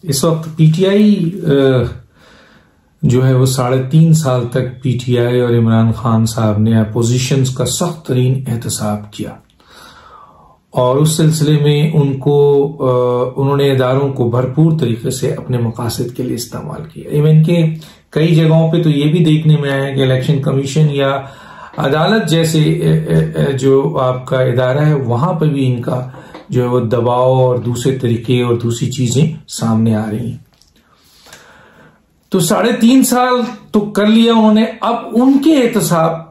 इस वक्त पीटीआई जो है वो 3.5 साल तक पीटीआई और इमरान खान साहब ने अपोजिशंस का सख्त तरीन एहतसाब किया और उस सिलसिले में उन्होंने इदारों को भरपूर तरीके से अपने मकासद के लिए इस्तेमाल किया। इवन के कई जगहों पे तो ये भी देखने में आया कि इलेक्शन कमीशन या अदालत जैसे जो आपका इदारा है वहां पर भी इनका जो है वो दबाव और दूसरे तरीके और दूसरी चीजें सामने आ रही हैं। तो 3.5 साल तो कर लिया उन्होंने, अब उनके एहतसाब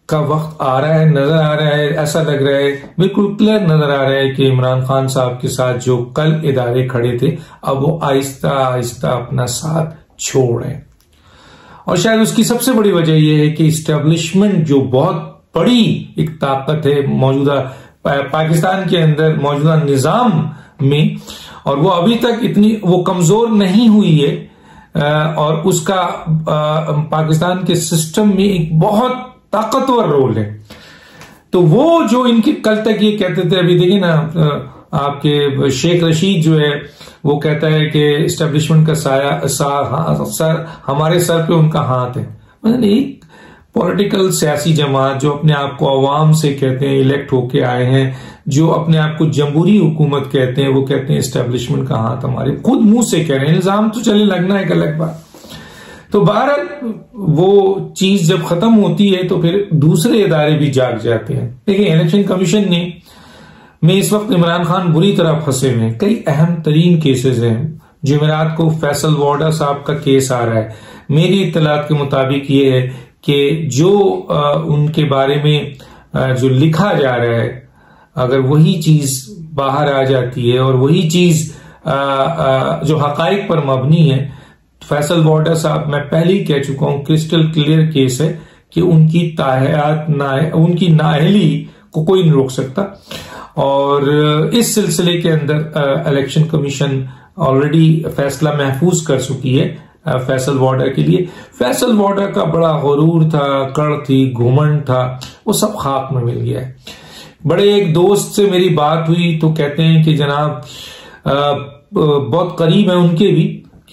का वक्त आ रहा है, नजर आ रहा है, ऐसा लग रहा है, बिल्कुल क्लियर नजर आ रहा है कि इमरान खान साहब के साथ जो कल इदारे खड़े थे अब वो आहिस्ता आहिस्ता अपना साथ छोड़ रहे हैं। और शायद उसकी सबसे बड़ी वजह यह है कि इस्टेब्लिशमेंट जो बहुत बड़ी एक ताकत है मौजूदा पाकिस्तान के अंदर मौजूदा निजाम में, और वो अभी तक इतनी वो कमजोर नहीं हुई है और उसका पाकिस्तान के सिस्टम में एक बहुत ताकतवर रोल है। तो वो जो इनके कल तक ये कहते थे, अभी देखिए ना आपके शेख रशीद जो है वो कहता है कि इस्टेब्लिशमेंट का सर हमारे सर पे उनका हाथ है। मतलब एक पॉलिटिकल सियासी जमात जो अपने आप को अवाम से कहते हैं इलेक्ट होके आए हैं, जो अपने आप को जमहूरी हुकूमत कहते हैं, वो कहते हैं इस्टेब्लिशमेंट का हाथ हमारे, खुद मुंह से कह रहे हैं। इल्जाम तो चले लगना एक अलग बात। तो बहरहाल वो चीज जब खत्म होती है तो फिर दूसरे इदारे भी जाग जाते हैं। देखिए इलेक्शन कमीशन में इस वक्त इमरान खान बुरी तरह फंसे हुए हैं। कई अहम तरीन केसेस हैं। जुमेरात को फैसल वार्डा साहब का केस आ रहा है। मेरी इत्तलात के मुताबिक ये है कि जो उनके बारे में जो लिखा जा रहा है, अगर वही चीज बाहर आ जाती है और वही चीज जो हकाइक पर मबनी है, फैसल वार्डा साहब मैं पहले ही कह चुका हूं क्रिस्टल क्लियर केस है कि उनकी उनकी नाअहली को कोई नहीं रोक सकता। और इस सिलसिले के अंदर इलेक्शन कमीशन ऑलरेडी फैसला महफूज कर चुकी है फैसल वार्डा के लिए। फैसल वार्डा का बड़ा गुरूर था, कड़ थी, घुमंड था, वो सब खाक में मिल गया है। बड़े एक दोस्त से मेरी बात हुई तो कहते हैं कि जनाब बहुत करीब है उनके भी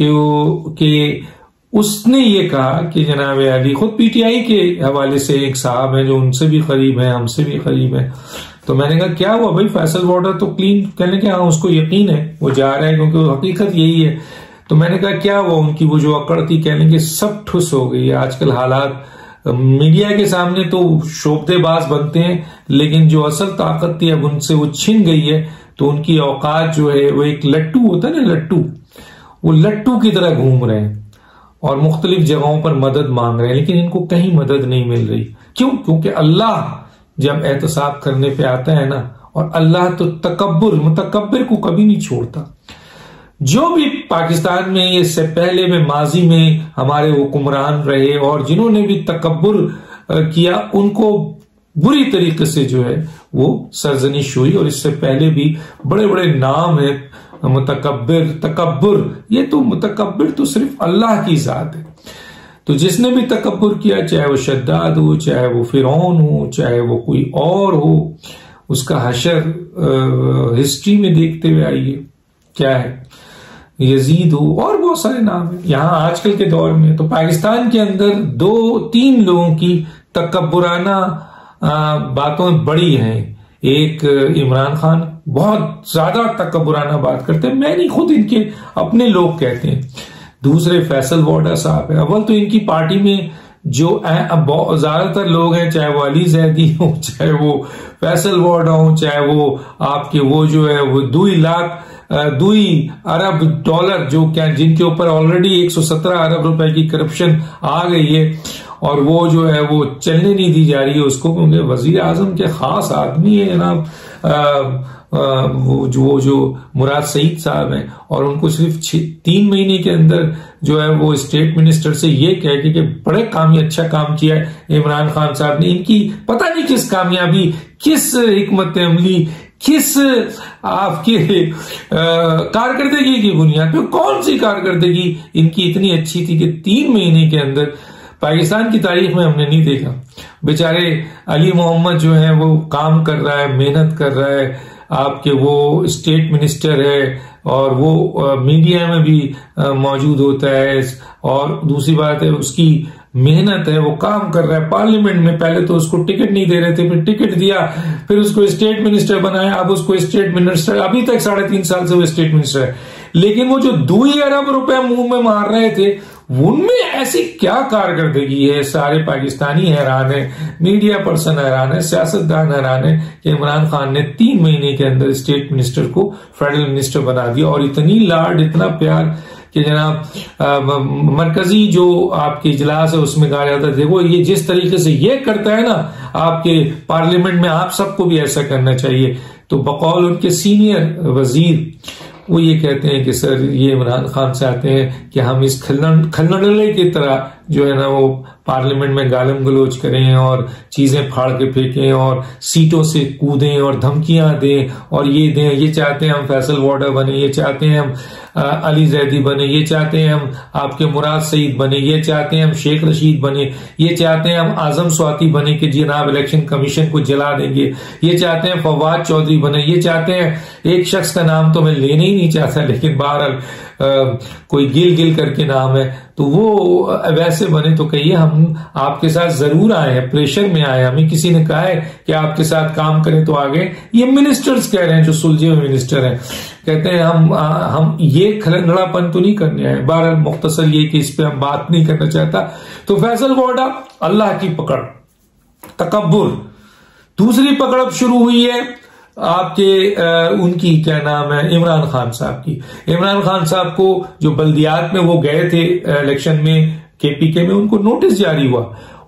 कि उसने ये कहा कि जनाब अली, खुद पीटीआई के हवाले से एक साहब है जो उनसे भी करीब है, हमसे भी करीब है। तो मैंने कहा क्या हुआ भाई, फैसल वार्डा तो क्लीन, कहने के हाँ उसको यकीन है वो जा रहा है क्योंकि हकीकत यही है। तो मैंने कहा क्या हुआ, उनकी वो जो अकड़ थी, कहने के सब ठुस हो गई है। आजकल हालात मीडिया के सामने तो शोबतेबाज बनते हैं, लेकिन जो असल ताकत थी अब उनसे वो छिन गई है। तो उनकी औकात जो है वो एक लट्टू होता है ना, लट्टू, वो लट्टू की तरह घूम रहे हैं और मुख्तलिफ जगहों पर मदद मांग रहे हैं, लेकिन इनको कहीं मदद नहीं मिल रही। क्यों? क्योंकि अल्लाह जब एहतसाब करने पे आता है ना, और अल्लाह तो मुतकब्बिर को कभी नहीं छोड़ता। जो भी पाकिस्तान में इससे पहले में माजी में हमारे हुक्मरान रहे और जिन्होंने भी तकब्बुर किया, उनको बुरी तरीके से जो है वो सरजनिश हुई। और इससे पहले भी बड़े बड़े नाम है, मुतकब्बिर, तकब्बुर, ये तो मुतकब्बिर तो सिर्फ अल्लाह की जात है। तो जिसने भी तकब्बुर किया, चाहे वो शद्दाद हो, चाहे वो फिरौन हो, चाहे वो कोई और हो, उसका हशर हिस्ट्री में देखते हुए आइए क्या है, यजीद हो, और बहुत सारे नाम है यहां आजकल के दौर में। तो पाकिस्तान के अंदर 2-3 लोगों की तकब्बुराना बातों बड़ी हैं। एक इमरान खान बहुत ज्यादा तकब्बुराना बात करते हैं, मैं नहीं, खुद इनके अपने लोग कहते हैं। दूसरे फैसल वार्डा साहब है। अव्वल तो इनकी पार्टी में जो ज्यादातर लोग हैं, चाहे वो अली जैदी हो, चाहे वो फैसल वार्डा हो, चाहे वो आपके वो जो है वो 2 अरब डॉलर जो क्या जिनके ऊपर ऑलरेडी 117 अरब रुपए की करप्शन आ गई है और वो जो है वो चलने नहीं दी जा रही है उसको, क्योंकि वजीर आजम के खास आदमी है जनाब वो जो मुराद सईद साहब हैं, और उनको सिर्फ 3 महीने के अंदर जो है वो स्टेट मिनिस्टर से ये कह के कि बड़े अच्छा काम किया है इमरान खान साहब ने। इनकी पता नहीं किस कामयाबी, किस हिकमत अमली, किस आपके कारकर्दगी की बुनियाद पे, कौन सी कारकर्दगी इनकी इतनी अच्छी थी कि 3 महीने के अंदर पाकिस्तान की तारीख में हमने नहीं देखा। बेचारे अली मोहम्मद जो है वो काम कर रहा है, मेहनत कर रहा है, आपके वो स्टेट मिनिस्टर है और वो मीडिया में भी मौजूद होता है। और दूसरी बात है उसकी मेहनत है, वो काम कर रहा है पार्लियामेंट में। पहले तो उसको टिकट नहीं दे रहे थे, फिर टिकट दिया, फिर उसको स्टेट मिनिस्टर बनाया, अब उसको स्टेट मिनिस्टर, अभी तक 3.5 साल से वो स्टेट मिनिस्टर है। लेकिन वो जो 2 अरब रुपए मुंह में मार रहे थे, उनमें ऐसी क्या कारकर्दगी है? सारे पाकिस्तानी हैरान है, मीडिया पर्सन हैरान है, सियासतदान हैरान है कि इमरान खान ने 3 महीने के अंदर स्टेट मिनिस्टर को फेडरल मिनिस्टर बना दिया। और इतनी लाड, इतना प्यार कि जनाब मरकजी जो आपके इजलास है उसमें कहा जाता है देखो ये जिस तरीके से ये करता है ना आपके पार्लियामेंट में, आप सबको भी ऐसा करना चाहिए। तो बकौल उनके सीनियर वजीर वो ये कहते हैं कि सर ये इमरान खान से आते हैं कि हम इस खलनडले की तरह जो है ना वो पार्लियामेंट में गालम गलोच करें और चीजें फाड़ के फेंकें और सीटों से कूदें और धमकियां दें और ये दें। ये चाहते हैं हम फैसल वार्डर बने, ये चाहते हैं हम अली जैदी बने, ये चाहते हैं हम आपके मुराद सईद बने, ये चाहते हैं हम शेख रशीद बने, ये चाहते हैं हम आजम स्वाति बने कि जनाब इलेक्शन कमीशन को जला देंगे, ये चाहते हैं फवाद चौधरी बने, ये चाहते हैं एक शख्स का नाम तो मैं लेना ही नहीं चाहता लेकिन बहरहाल कोई गिल करके नाम है, तो वो वैसे बने। तो कहिए हम आपके साथ जरूर आए हैं, प्रेशर में आए, हमें किसी ने कहा है कि आपके साथ काम करें तो आगे। ये मिनिस्टर्स कह रहे हैं जो सुलझे हुए मिनिस्टर हैं, कहते हैं हम ये खलंगड़ापन तो नहीं करने आए। बहरहाल मुख्तसर ये कि इस पे हम बात नहीं करना चाहता। तो फैसल वार्डा अल्लाह की पकड़, तकब्बुर। दूसरी पकड़ अब शुरू हुई है आपके उनकी क्या नाम है इमरान खान साहब की। इमरान खान साहब को जो बल्दियात में वो गए थे इलेक्शन में केपीके में, उनको नोटिस जारी हुआ,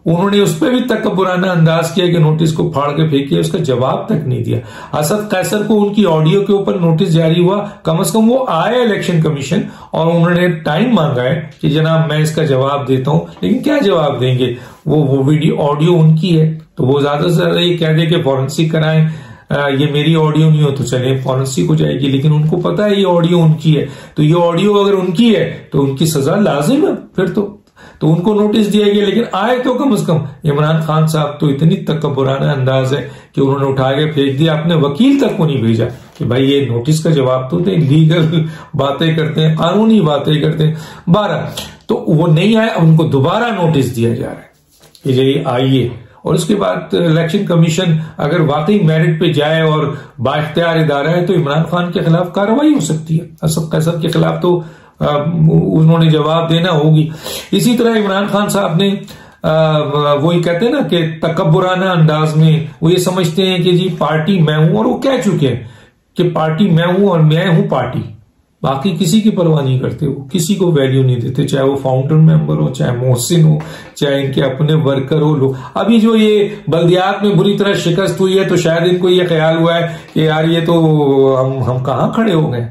उन्होंने उस पर भी तकब्बुराना अंदाज किया कि नोटिस को फाड़ के फेंकिए, उसका जवाब तक नहीं दिया। असद कैसर को उनकी ऑडियो के ऊपर नोटिस जारी हुआ, कम से कम वो आए इलेक्शन कमीशन और उन्होंने टाइम मांगा है कि जनाब मैं इसका जवाब देता हूं, लेकिन क्या जवाब देंगे? वो वीडियो ऑडियो उनकी है, तो वो ज्यादा से ज्यादा ये कह दे कि फॉरेंसिक कराएं, ये मेरी ऑडियो नहीं हो तो चले फॉरेंसिक हो जाएगी, लेकिन उनको पता है ये ऑडियो उनकी है, तो ये ऑडियो अगर उनकी है तो उनकी सजा लाजिम है फिर तो उनको नोटिस दिया गया। लेकिन आए तो कम से कम इमरान खान साहब तो इतनी तकब्बुराना अंदाज है कि उन्होंने उठा के फेंक दिया, अपने वकील तक को नहीं भेजा कि भाई ये नोटिस का जवाब तो दे, लीगल बातें करते हैं, कानूनी बातें करते हैं। 12 तो वो नहीं आए, उनको दोबारा नोटिस दिया जा रहा है कि ये आइए। और उसके बाद इलेक्शन कमीशन अगर वाकई मेरिट पे जाए और बाइख्तियार इदारा है तो इमरान खान के खिलाफ कार्रवाई हो सकती है। असद कैसर के खिलाफ तो उन्होंने जवाब देना होगी। इसी तरह इमरान खान साहब ने वही कहते हैं ना कि तकब्बुराना अंदाज में वो ये समझते हैं कि जी पार्टी मैं हूं, और वो कह चुके हैं कि पार्टी मैं हूं और मैं हूं पार्टी, बाकी किसी की परवाह नहीं करते, वो किसी को वैल्यू नहीं देते, चाहे वो फाउंडर मेंबर हो, चाहे मोहसिन हो, चाहे इनके अपने वर्कर हो लोग। अभी जो ये बल्दियात में बुरी तरह शिकस्त हुई है तो शायद इनको ये ख्याल हुआ है कि यार ये तो हम कहां खड़े हो गए,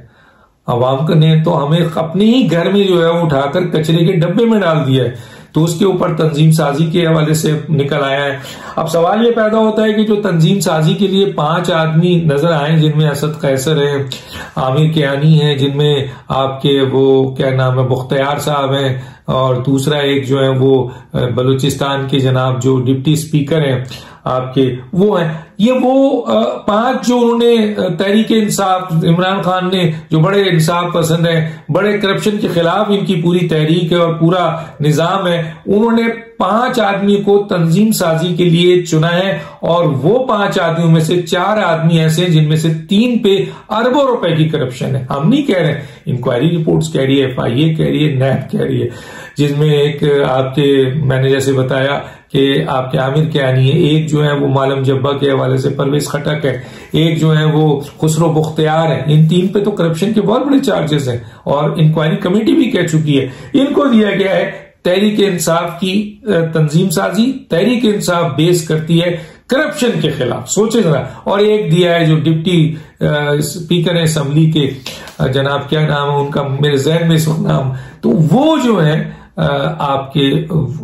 अवाम का ने तो हमें अपने ही घर में जो है वो उठाकर कचरे के डब्बे में डाल दिया है, तो उसके ऊपर तंजीम साजी के हवाले से निकल आया है। अब सवाल ये पैदा होता है कि जो तंजीम साजी के लिए 5 आदमी नजर आए, जिनमें असद कैसर है, आमिर कियानी है, जिनमें आपके वो क्या नाम है मुख्तियार साहब हैं, और दूसरा एक जो है वो बलूचिस्तान के जनाब जो डिप्टी स्पीकर हैं आपके वो हैं। ये वो 5 जो उन्होंने तहरीक इंसाफ, इमरान खान ने जो बड़े इंसाफ पसंद है, बड़े करप्शन के खिलाफ इनकी पूरी तहरीक है और पूरा निजाम है, उन्होंने 5 आदमी को तंजीम साजी के लिए चुना है। और वो 5 आदमियों में से 4 आदमी ऐसे हैं जिनमें से 3 पे अरबों रुपए की करप्शन है। हम नहीं कह रहे, इंक्वायरी रिपोर्ट्स कह रही है, FIA कह रही है, नैब कह रही है, जिसमें एक आपके मैंने जैसे बताया कि आपके आमिर कियानी है, एक जो है वो मालम जब्बा के हवाले से परवेज खटक है, एक जो है वो खुसरो बुख्तियार है। इन 3 पे तो करप्शन के बहुत बड़े चार्जेस हैं और इंक्वायरी कमेटी भी कह चुकी है। इनको दिया गया है तहरीक इंसाफ की तंजीम साजी। तहरीक इंसाफ बेस करती है करप्शन के खिलाफ, सोचे जरा। और एक दिया है जो डिप्टी स्पीकर है असेंबली के, जनाब क्या नाम है उनका, मेरे जहन में इस नाम, तो वो जो है आपके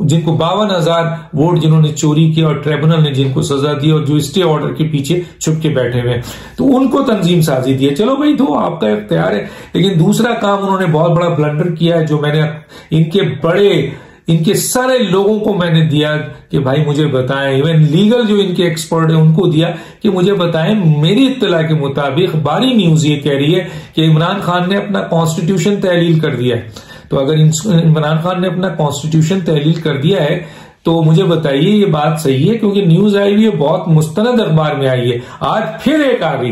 जिनको 52,000 वोट जिन्होंने चोरी किया और ट्रिब्यूनल ने जिनको सजा दी और जो स्टे ऑर्डर के पीछे छुप के बैठे हुए, तो उनको तंजीम साजी दी है। चलो भाई दो, आपका इख्तियार है। लेकिन दूसरा काम उन्होंने बहुत बड़ा ब्लंडर किया है, जो मैंने इनके बड़े इनके सारे लोगों को मैंने दिया कि भाई मुझे बताएं, इवन लीगल जो इनके एक्सपर्ट है उनको दिया कि मुझे बताएं। मेरी इत्तला के मुताबिक बारी न्यूज ये कह रही है कि इमरान खान ने अपना कॉन्स्टिट्यूशन तहलील कर दिया है। तो अगर इमरान खान ने अपना कॉन्स्टिट्यूशन तहलील कर दिया है तो मुझे बताइए ये बात सही है? क्योंकि न्यूज आई हुई है, बहुत मुस्तनद अखबार में आई है। आज फिर एक आ गई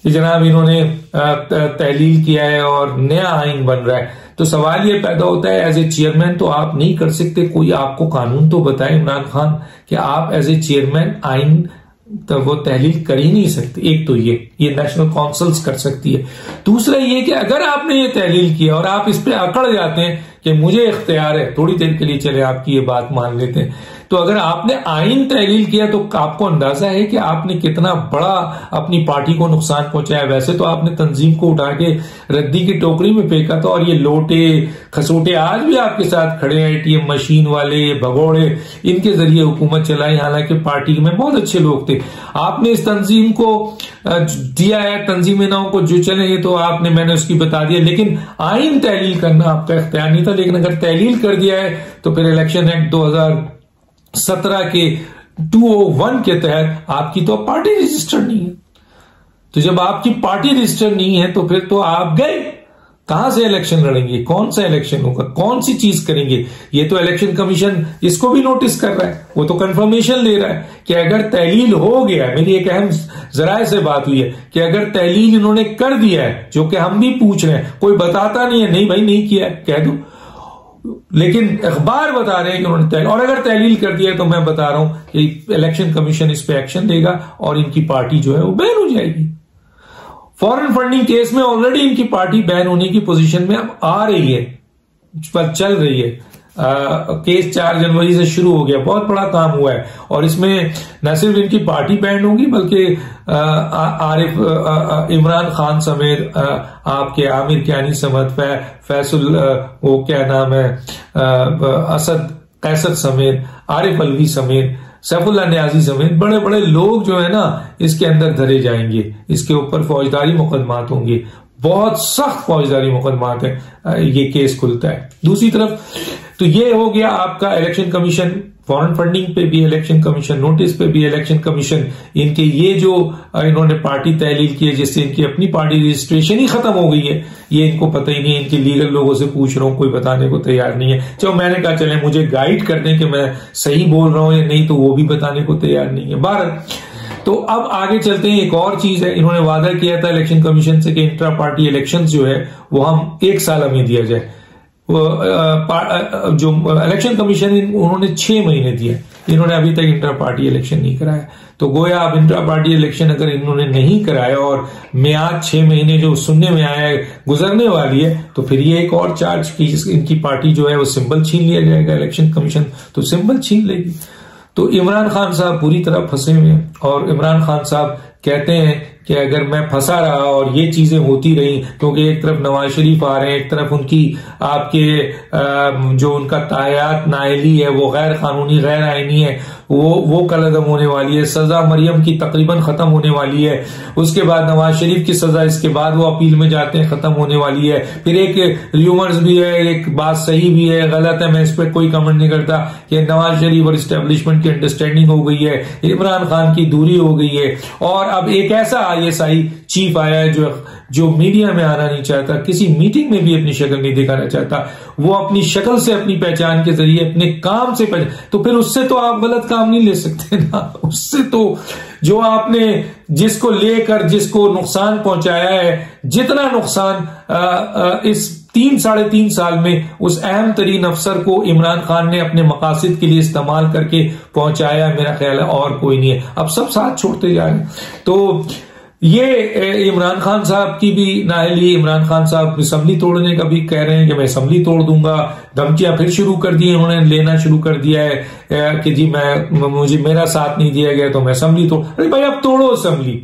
कि जनाब इन्होंने तहलील किया है और नया आइन बन रहा है। तो सवाल ये पैदा होता है, एज ए चेयरमैन तो आप नहीं कर सकते, कोई आपको कानून तो बताए इमरान खान कि आप एज ए चेयरमैन आइन तो वो तहलील कर ही नहीं सकते। एक तो ये नेशनल काउंसिल्स कर सकती है। दूसरा ये कि अगर आपने ये तहलील किया और आप इस पे अकड़ जाते हैं कि मुझे इख्तियार है, थोड़ी देर के लिए चले आपकी ये बात मान लेते हैं, तो अगर आपने आइन तहलील किया तो आपको अंदाजा है कि आपने कितना बड़ा अपनी पार्टी को नुकसान पहुंचाया। वैसे तो आपने तंजीम को उठा के रद्दी की टोकरी में फेंका था और ये लोटे खसोटे आज भी आपके साथ खड़े हैं, एटीएम मशीन वाले, ये भगोड़े, इनके जरिए हुकूमत चलाई। हालांकि पार्टी में बहुत अच्छे लोग थे। आपने इस तंजीम को दिया है, तंजीम नाव को जो चले ये तो आपने, मैंने उसकी बता दिया, लेकिन आइन तहलील करना आपका इख्तियार नहीं था। लेकिन अगर तहलील कर दिया है तो फिर इलेक्शन एक्ट 2017 के 201 के तहत आपकी तो पार्टी रजिस्टर्ड नहीं है। तो जब आपकी पार्टी रजिस्टर्ड नहीं है तो फिर तो आप गए, कहां से इलेक्शन लड़ेंगे? कौन सा इलेक्शन होगा? कौन सी चीज करेंगे? ये तो इलेक्शन कमीशन इसको भी नोटिस कर रहा है, वो तो कंफर्मेशन ले रहा है कि अगर तहलील हो गया, मेरी एक अहम जराए से बात हुई है कि अगर तहलील इन्होंने कर दिया है, जो कि हम भी पूछ रहे हैं, कोई बताता नहीं है, नहीं भाई नहीं किया है, कह दो, लेकिन अखबार बता रहे हैं कि उन्होंने तहलील, और अगर तहलील कर दिया है तो मैं बता रहा हूं कि इलेक्शन कमीशन इस पे एक्शन लेगा और इनकी पार्टी जो है वो बैन हो जाएगी। फॉरेन फंडिंग केस में ऑलरेडी इनकी पार्टी बैन होने की पोजीशन में अब आ रही है, पर चल रही है। केस 4 जनवरी से शुरू हो गया, बहुत बड़ा काम हुआ है और इसमें न सिर्फ इनकी पार्टी बैन होगी बल्कि आरिफ इमरान खान समेत आपके आमिर कियानी समेत फैसल वो क्या नाम है असद कैसर समेत आरिफ अलवी समेत सैफुल्लाह न्याजी समेत बड़े बड़े लोग जो है ना इसके अंदर धरे जाएंगे। इसके ऊपर फौजदारी मुकदमात होंगे, बहुत सख्त फौजदारी मुकदमात है, ये केस खुलता है। दूसरी तरफ तो ये हो गया आपका इलेक्शन कमीशन, फॉरेन फंडिंग पे भी इलेक्शन कमीशन, नोटिस पे भी इलेक्शन कमीशन, इनके ये जो इन्होंने पार्टी तहलील की है जिससे इनकी अपनी पार्टी रजिस्ट्रेशन ही खत्म हो गई है, ये इनको पता ही नहीं है। इनके लीगल लोगों से पूछ रहा हूं, कोई बताने को तैयार नहीं है। चलो मैंने कहा चले मुझे गाइड कर दें कि मैं सही बोल रहा हूं या नहीं, तो वो भी बताने को तैयार नहीं है। 12 तो अब आगे चलते हैं। एक और चीज है, इन्होंने वादा किया था इलेक्शन कमीशन से कि इंट्रा पार्टी इलेक्शन जो है वो हम 1 साल में दिया जाए। जो इलेक्शन कमीशन उन्होंने 6 महीने दिए, इन्होंने अभी तक इंटर पार्टी इलेक्शन नहीं कराया। तो गोया अब इंटर पार्टी इलेक्शन अगर इन्होंने नहीं कराया और मियाद 6 महीने जो सुनने में आया है गुजरने वाली है, तो फिर ये एक और चार्ज की इनकी पार्टी जो है वो सिंबल छीन लिया जाएगा। इलेक्शन कमीशन तो सिंबल छीन लेगी। तो इमरान खान साहब पूरी तरह फंसे हुए हैं और इमरान खान साहब कहते हैं कि अगर मैं फंसा रहा और ये चीजें होती रही, क्योंकि एक तरफ नवाज शरीफ आ रहे हैं, एक तरफ उनकी आपके जो उनका तायात नाअहली है वो गैर कानूनी गैर आईनी है, वो कलअदम होने वाली है। सजा मरियम की तकरीबन खत्म होने वाली है। उसके बाद नवाज शरीफ की सजा, इसके बाद वो अपील में जाते हैं, खत्म होने वाली है। फिर एक र्यूमर्स भी है, एक बात सही भी है गलत है, मैं इस पर कोई कमेंट नहीं करता, कि नवाज शरीफ और इस्टेब्लिशमेंट की अंडरस्टैंडिंग हो गई है, इमरान खान की दूरी हो गई है। और अब एक ऐसा ISI चीफ आया है जो मीडिया में आना नहीं चाहता, किसी मीटिंग में भी अपनी शक्ल नहीं दिखाना चाहता, वो अपनी शक्ल से अपनी पहचान के जरिए अपने काम से तो फिर उससे तो आप गलत काम नहीं ले सकते ना। उससे तो जो आपने जिसको लेकर जिसको नुकसान पहुंचाया है, जितना नुकसान इस 3-3.5 साल में उस अहम तरीन अफसर को इमरान खान ने अपने मकासद के लिए इस्तेमाल करके पहुंचाया, मेरा ख्याल है और कोई नहीं है। अब सब साथ छोड़ते जा रहे हैं। तो ये इमरान खान साहब की भी नाअहली, इमरान खान साहब असम्बली तोड़ने का भी कह रहे हैं कि मैं असम्बली तोड़ दूंगा। धमकियां फिर शुरू कर दी, उन्होंने लेना शुरू कर दिया है कि जी मुझे मेरा साथ नहीं दिया गया तो मैं असम्बली तोड़। अरे भाई अब तोड़ो असम्बली।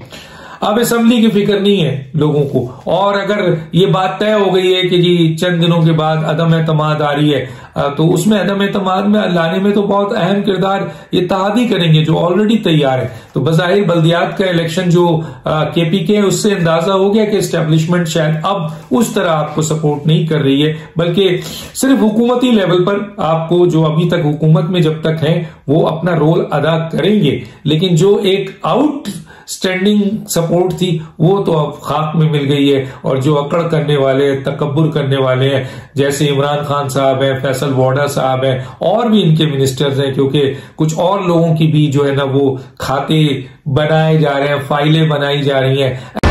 अब असेंबली की फिक्र नहीं है लोगों को, और अगर ये बात तय हो गई है कि जी चंद दिनों के बाद अदम एतमाद आ रही है, तो उसमें अदम एतमाद में लाने में तो बहुत अहम किरदार ये इत्तेहादी करेंगे जो ऑलरेडी तैयार है। तो बज़ाहिर बल्दियात का इलेक्शन जो केपीके है उससे अंदाजा हो गया कि एस्टेब्लिशमेंट शायद अब उस तरह आपको सपोर्ट नहीं कर रही है, बल्कि सिर्फ हुकूमती लेवल पर आपको, जो अभी तक हुकूमत में जब तक हैं वो अपना रोल अदा करेंगे, लेकिन जो एक आउट स्टैंडिंग सपोर्ट थी वो तो अब खाक में मिल गई है। और जो अकड़ करने वाले, तकब्बुर करने वाले हैं, जैसे इमरान खान साहब हैं, फैसल वोडा साहब हैं, और भी इनके मिनिस्टर्स हैं, क्योंकि कुछ और लोगों की भी जो है ना वो खाते बनाए जा रहे हैं, फाइलें बनाई जा रही हैं।